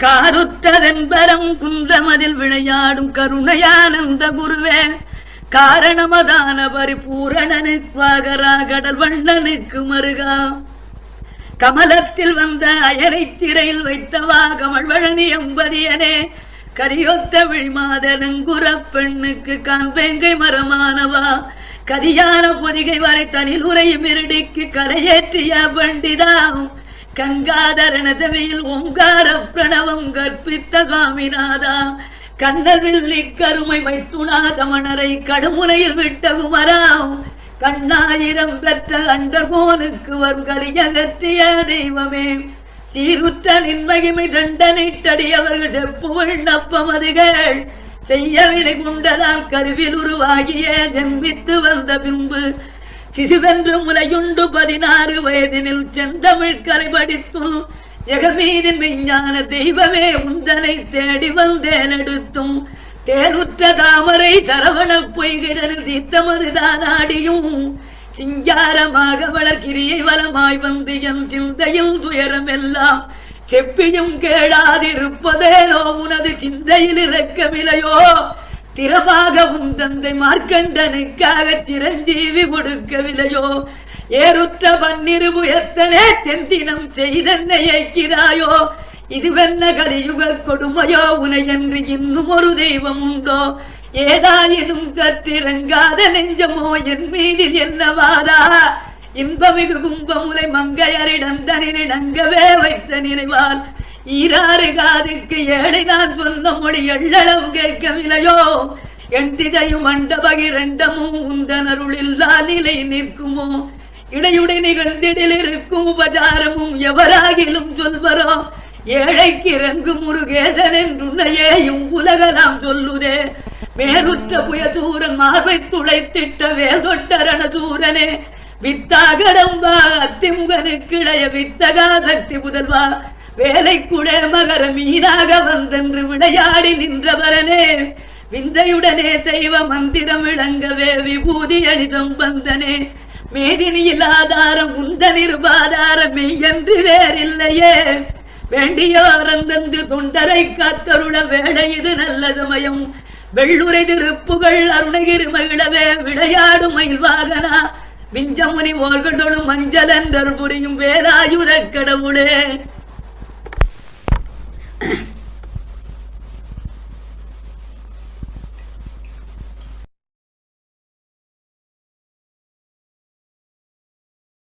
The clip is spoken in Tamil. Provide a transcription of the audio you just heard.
காருற்றதென்பரம் குன்றமதில் விளையாடும் கருணையானந்த குருவே காரணமதான பரிபூரணனுக்காகரா கடல் வண்ணனுக்கு மருகா கமலத்தில் வந்த அயனை திரையில் வைத்தவா கமழ்வழனி எம்பதியனே கரியோத்த விழிமாதனங்குற பெண்ணுக்கு காண்பெங்கை மரமானவா கதியான பொதிகை வரை தனில் உரையும் இருடிக்கு கரையேற்றிய பண்டிதா கங்காதரணதவியில் ஓங்கார பிரணவம் கற்பித்த காமிநாதா கண்ணவில்லி கருமை மைத்துணா சமணரை கடுமுனையில் விட்ட குமரா கண்ணாயிரம் பெற்ற அண்டகோனுக்கு வரும் கரியகற்றிய தெய்வமே சீருற்ற நின்மகிமை தண்டனைட்டடியவர்கள் செப்பு விண்ணப்பமதுகள் செய்யவினை கொண்டதால் கருவில் உருவாகிய ஜென்மித்து வந்த பின்பு சிசுவென்று முலையுண்டு 16 வயதினில் செந்தமிழ் கலை படித்தும் ஜெகமீதின் விஞ்ஞான தெய்வமே உந்தனை தேடி வந்தேன் எடுத்தும் தேனுற்ற தாமரை சரவண பொய்கிடனில் தீர்த்தமதுதான் ஆடியும் சிங்காரமாக வளர்கிரியை வளமாய் வந்து என் சிந்தையில் துயரம் எல்லாம் செப்பியும் கேளாதிருப்பதேனோ உனது சிந்தையில் இறக்கவில்லையோ திறமாக உன் தந்தை மார்க்கண்டனுக்காக சிரஞ்சீவி கொடுக்கவில்லையோ ஏறுற்ற பன்னிருவு எத்தனை தென்தினம் செய்தென்னை ஏற்கிறாயோ இதுவென்ன கலியுக கொடுமையோ உனை என்று இன்னும் ஒரு தெய்வம் உண்டோ ஏதாயினும் கற்றிறங்காத நெஞ்சமோ என் மீதில் என்னவாதா இன்பமிகு கும்பமுலை மங்கையரிடம் தனிடங்கவே வைத்த நினைவால் ஈராறு காதுக்கு ஏழை நான் சொன்ன மொழி எள்ளளவு கேட்கவில்லையோ என் திசையும் மண்டபகிரண்டமும் உந்தனருளில்லா நிலை நிற்குமோ இடையுடை நிகழ்ந்திடில் இருக்கும் உபசாரமும் எவராகிலும் சொல்வரோ ஏழைக்கு இறங்கு முருகேசன் என்றுன்னையேயும் உலகலாம் சொல்லுதே மேலுற்ற புயதூரன் மார்பை துளைத்திட்ட வேல் தொட்டரண தூரனே வித்தாகடம்பா அத்திமுகனுக்கிடைய வித்தகா சக்தி புதல்வா வேலைக்குடே மகர மீனாக வந்தென்று விளையாடி நின்றவரனே விந்தையுடனே செய்வ மந்திரம் விளங்கவே விபூதி அணிதம் வந்தனே மேதினியில் ஆதாரம் உந்த நிருபாதாரம் மெய்யன்று வேறில்லையே வேண்டியோரம் தந்து தொண்டரை காத்தருள வேளை இது நல்ல சமயம் வெள்ளுரை திருப்புகள் அருணகிரி மகிழவே விளையாடும் மயில் வாகனா விஞ்சமுனி ஓர்களும் மஞ்சள் என்றர் புரியும் வேலாயுத கடவுளே